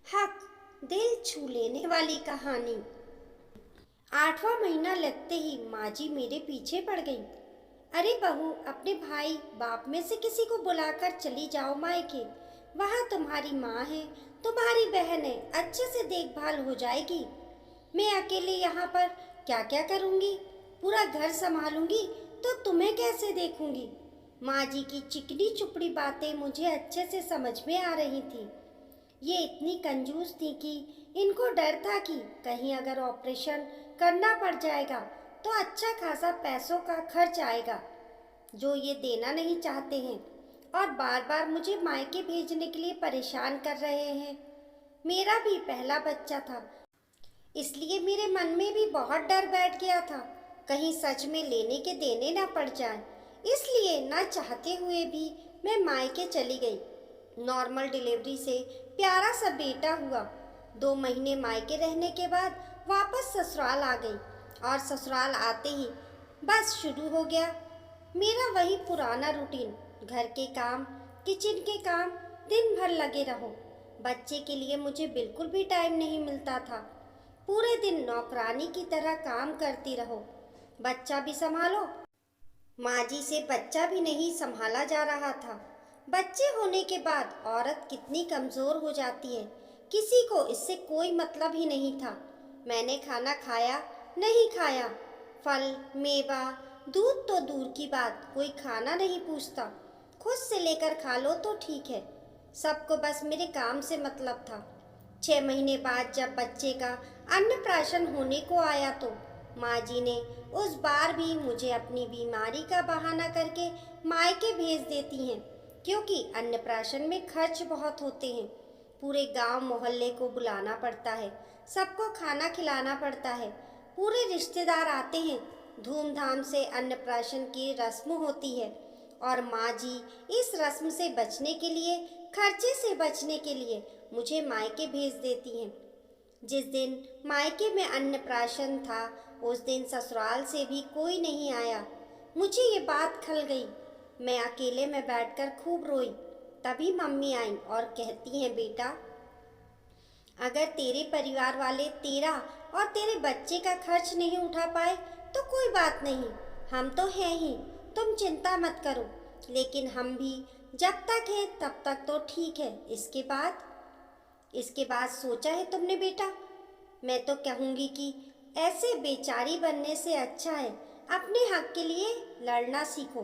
हक दिल छू लेने वाली कहानी। 8वां महीना लगते ही माँ जी मेरे पीछे पड़ गई। अरे बहू, अपने भाई बाप में से किसी को बुलाकर चली जाओ मायके। वहाँ तुम्हारी माँ है, तुम्हारी बहन है, अच्छे से देखभाल हो जाएगी। मैं अकेले यहाँ पर क्या क्या करूँगी? पूरा घर संभालूंगी तो तुम्हें कैसे देखूंगी? माँ जी की चिकनी चुपड़ी बातें मुझे अच्छे से समझ में आ रही थी। ये इतनी कंजूस थी कि इनको डर था कि कहीं अगर ऑपरेशन करना पड़ जाएगा तो अच्छा खासा पैसों का खर्च आएगा, जो ये देना नहीं चाहते हैं और बार बार मुझे मायके भेजने के लिए परेशान कर रहे हैं। मेरा भी पहला बच्चा था, इसलिए मेरे मन में भी बहुत डर बैठ गया था, कहीं सच में लेने के देने ना पड़ जाए। इसलिए ना चाहते हुए भी मैं मायके चली गई। नॉर्मल डिलीवरी से प्यारा सा बेटा हुआ। 2 महीने मायके रहने के बाद वापस ससुराल आ गई और ससुराल आते ही बस शुरू हो गया मेरा वही पुराना रूटीन। घर के काम, किचन के काम, दिन भर लगे रहो। बच्चे के लिए मुझे बिल्कुल भी टाइम नहीं मिलता था। पूरे दिन नौकरानी की तरह काम करती रहो, बच्चा भी संभालो। माँ जी से बच्चा भी नहीं संभाला जा रहा था। बच्चे होने के बाद औरत कितनी कमज़ोर हो जाती है, किसी को इससे कोई मतलब ही नहीं था। मैंने खाना खाया, नहीं खाया, फल, मेवा, दूध तो दूर की बात, कोई खाना नहीं पूछता। खुद से लेकर खा लो तो ठीक है। सबको बस मेरे काम से मतलब था। 6 महीने बाद जब बच्चे का अन्नप्राशन होने को आया तो माँ जी ने उस बार भी मुझे अपनी बीमारी का बहाना करके मायके भेज देती हैं, क्योंकि अन्नप्राशन में खर्च बहुत होते हैं। पूरे गांव मोहल्ले को बुलाना पड़ता है, सबको खाना खिलाना पड़ता है, पूरे रिश्तेदार आते हैं, धूमधाम से अन्नप्राशन की रस्म होती है। और माँ जी इस रस्म से बचने के लिए, खर्चे से बचने के लिए मुझे मायके भेज देती हैं। जिस दिन मायके में अन्नप्राशन था उस दिन ससुराल से भी कोई नहीं आया। मुझे ये बात खल गई। मैं अकेले में बैठकर खूब रोई। तभी मम्मी आई और कहती हैं, बेटा, अगर तेरे परिवार वाले तेरा और तेरे बच्चे का खर्च नहीं उठा पाए तो कोई बात नहीं, हम तो हैं ही, तुम चिंता मत करो। लेकिन हम भी जब तक हैं तब तक तो ठीक है, इसके बाद सोचा है तुमने बेटा? मैं तो कहूँगी कि ऐसे बेचारी बनने से अच्छा है अपने हक के लिए लड़ना सीखो।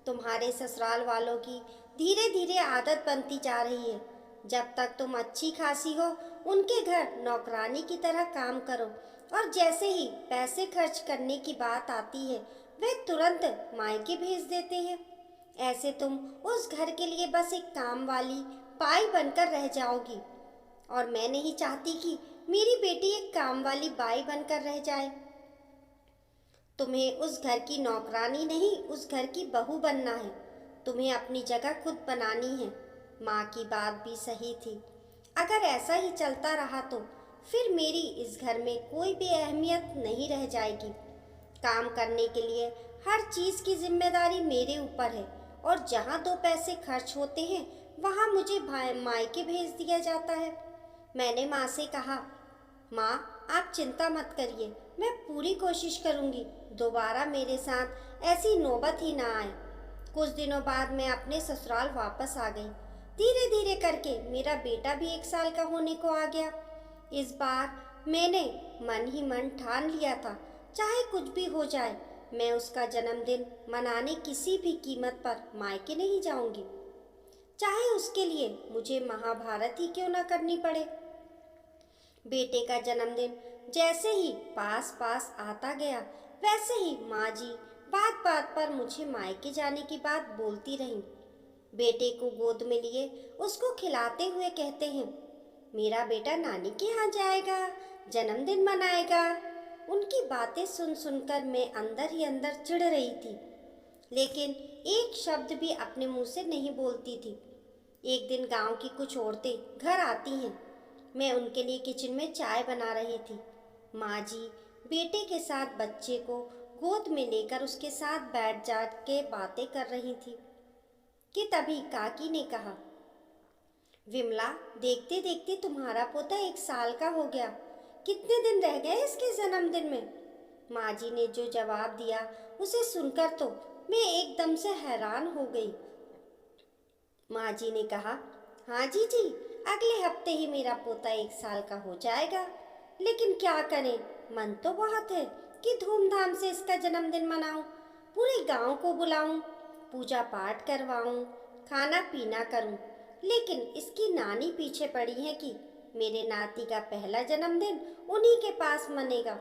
तुम्हारे ससुराल वालों की धीरे धीरे आदत बनती जा रही है। जब तक तुम अच्छी खासी हो उनके घर नौकरानी की तरह काम करो, और जैसे ही पैसे खर्च करने की बात आती है वे तुरंत मायके भेज देते हैं। ऐसे तुम उस घर के लिए बस एक काम वाली बाई बनकर रह जाओगी, और मैं नहीं चाहती कि मेरी बेटी एक काम वाली बाई बनकर रह जाए। तुम्हें उस घर की नौकरानी नहीं, उस घर की बहू बनना है। तुम्हें अपनी जगह खुद बनानी है। माँ की बात भी सही थी। अगर ऐसा ही चलता रहा तो फिर मेरी इस घर में कोई भी अहमियत नहीं रह जाएगी। काम करने के लिए हर चीज़ की जिम्मेदारी मेरे ऊपर है, और जहाँ 2 पैसे खर्च होते हैं वहाँ मुझे मायके भेज दिया जाता है। मैंने माँ से कहा, माँ, आप चिंता मत करिए, मैं पूरी कोशिश करूँगी दोबारा मेरे साथ ऐसी नौबत ही ना आए। कुछ दिनों बाद मैं अपने ससुराल वापस आ गई। धीरे धीरे करके मेरा बेटा भी 1 साल का होने को आ गया। इस बार मैंने मन ही मन ठान लिया था, चाहे कुछ भी हो जाए, मैं उसका जन्मदिन मनाने किसी भी कीमत पर मायके नहीं जाऊंगी, चाहे उसके लिए मुझे महाभारत ही क्यों ना करनी पड़े। बेटे का जन्मदिन जैसे ही पास पास आता गया वैसे ही माँ जी बात बात पर मुझे मायके जाने की बात बोलती रहीं। बेटे को गोद में लिए उसको खिलाते हुए कहते हैं, मेरा बेटा नानी के यहाँ जाएगा, जन्मदिन मनाएगा। उनकी बातें सुन सुनकर मैं अंदर ही अंदर चिढ़ रही थी, लेकिन एक शब्द भी अपने मुंह से नहीं बोलती थी। एक दिन गांव की कुछ औरतें घर आती हैं। मैं उनके लिए किचन में चाय बना रही थी। माँ जी बेटे के साथ बच्चे को गोद में लेकर उसके साथ बैठ जाट के बातें कर रही थी कि तभी काकी ने कहा, विमला, देखते देखते तुम्हारा पोता 1 साल का हो गया। कितने दिन रह गए इसके जन्मदिन में? माँ जी ने जो जवाब दिया उसे सुनकर तो मैं एकदम से हैरान हो गई। माँ जी ने कहा, हाँ जी, अगले हफ्ते ही मेरा पोता 1 साल का हो जाएगा। लेकिन क्या करें, मन तो बहुत है कि धूमधाम से इसका जन्मदिन मनाऊं, पूरे गांव को बुलाऊं, पूजा पाठ करवाऊं, खाना पीना करूं। लेकिन इसकी नानी पीछे पड़ी है कि मेरे नाती का पहला जन्मदिन उन्हीं के पास मनेगा।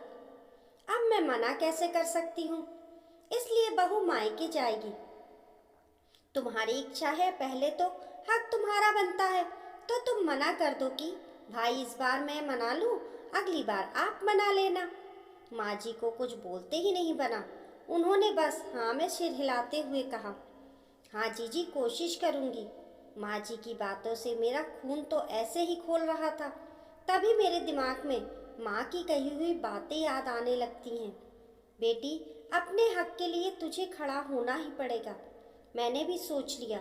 अब मैं मना कैसे कर सकती हूँ? इसलिए बहू मायके जाएगी। तुम्हारी इच्छा है, पहले तो हक तुम्हारा बनता है, तो तुम मना कर दो कि भाई इस बार मैं मना लूं, अगली बार आप मना लेना। माँ जी को कुछ बोलते ही नहीं बना। उन्होंने बस हाँ में सिर हिलाते हुए कहा, हाँ जी, कोशिश करूँगी। माँ जी की बातों से मेरा खून तो ऐसे ही खोल रहा था। तभी मेरे दिमाग में माँ की कही हुई बातें याद आने लगती हैं। बेटी, अपने हक के लिए तुझे खड़ा होना ही पड़ेगा। मैंने भी सोच लिया,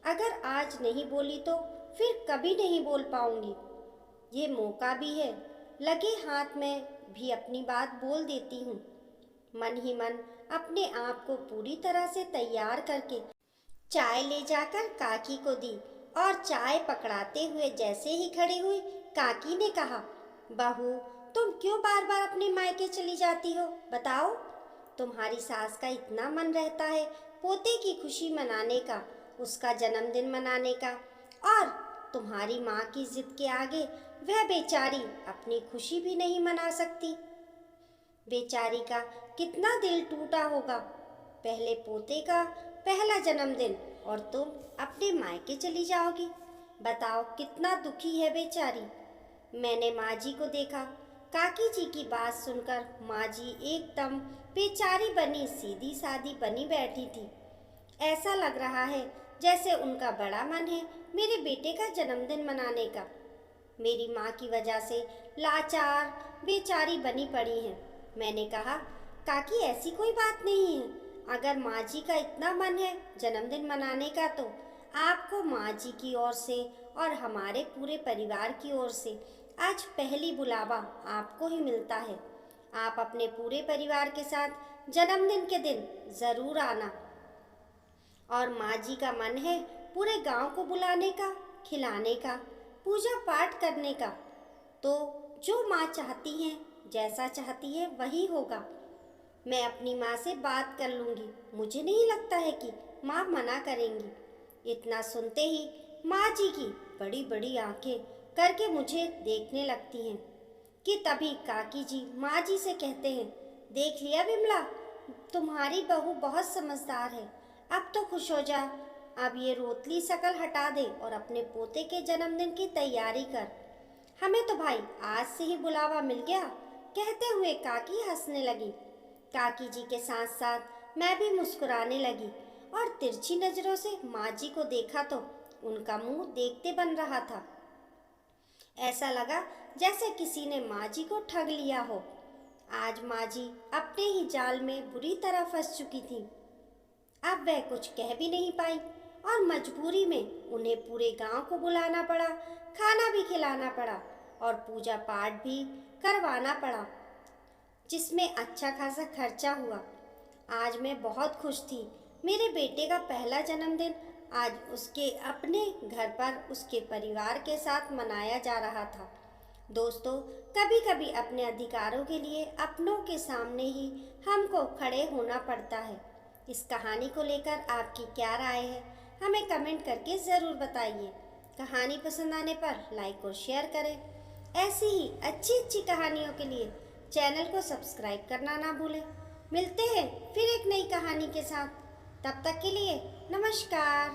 अगर आज नहीं बोली तो फिर कभी नहीं बोल पाऊंगी। ये मौका भी है, लगे हाथ में भी अपनी बात बोल देती हूँ। मन ही मन अपने आप को पूरी तरह से तैयार करके चाय ले जाकर काकी को दी और चाय पकड़ाते हुए जैसे ही खड़ी हुई, काकी ने कहा, बहू, तुम क्यों बार बार अपने मायके चली जाती हो? बताओ। तुम्हारी सास का इतना मन रहता है पोते की खुशी मनाने का, उसका जन्मदिन मनाने का, और तुम्हारी माँ की जिद के आगे वह बेचारी अपनी खुशी भी नहीं मना सकती। बेचारी का कितना दिल टूटा होगा। पहले पोते का पहला जन्मदिन और तुम अपने मायके चली जाओगी। बताओ कितना दुखी है बेचारी। मैंने माँ जी को देखा। काकी जी की बात सुनकर माँ जी एकदम बेचारी बनी सीधी सादी बनी बैठी थी। ऐसा लग रहा है जैसे उनका बड़ा मन है मेरे बेटे का जन्मदिन मनाने का। मेरी माँ की वजह से लाचार बेचारी बनी पड़ी हैं। मैंने कहा, काकी ऐसी कोई बात नहीं है। अगर माँ जी का इतना मन है जन्मदिन मनाने का तो आपको माँ जी की ओर से और हमारे पूरे परिवार की ओर से आज पहली बुलावा आपको ही मिलता है। आप अपने पूरे परिवार के साथ जन्मदिन के दिन ज़रूर आना। और माँ जी का मन है पूरे गांव को बुलाने का, खिलाने का, पूजा पाठ करने का। तो जो माँ चाहती हैं, जैसा चाहती है वही होगा। मैं अपनी माँ से बात कर लूँगी। मुझे नहीं लगता है कि माँ मना करेंगी। इतना सुनते ही माँ जी की बड़ी बड़ी आंखें करके मुझे देखने लगती हैं कि तभी काकी जी माँ जी से कहते हैं, देख लिया विमला, तुम्हारी बहू बहुत समझदार है। अब तो खुश हो जा। अब ये रोतली शकल हटा दे और अपने पोते के जन्मदिन की तैयारी कर। हमें तो भाई आज से ही बुलावा मिल गया। कहते हुए काकी हंसने लगी। काकी जी के साथ साथ मैं भी मुस्कुराने लगी और तिरछी नजरों से माँ जी को देखा तो उनका मुंह देखते बन रहा था। ऐसा लगा जैसे किसी ने माँ जी को ठग लिया हो। आज माँ जी अपने ही जाल में बुरी तरह फंस चुकी थी। अब वह कुछ कह भी नहीं पाई और मजबूरी में उन्हें पूरे गांव को बुलाना पड़ा, खाना भी खिलाना पड़ा और पूजा पाठ भी करवाना पड़ा, जिसमें अच्छा खासा खर्चा हुआ। आज मैं बहुत खुश थी। मेरे बेटे का पहला जन्मदिन आज उसके अपने घर पर उसके परिवार के साथ मनाया जा रहा था। दोस्तों, कभी कभी अपने अधिकारों के लिए अपनों के सामने ही हमको खड़े होना पड़ता है। इस कहानी को लेकर आपकी क्या राय है, हमें कमेंट करके ज़रूर बताइए। कहानी पसंद आने पर लाइक और शेयर करें। ऐसी ही अच्छी अच्छी कहानियों के लिए चैनल को सब्सक्राइब करना ना भूलें। मिलते हैं फिर एक नई कहानी के साथ। तब तक के लिए नमस्कार।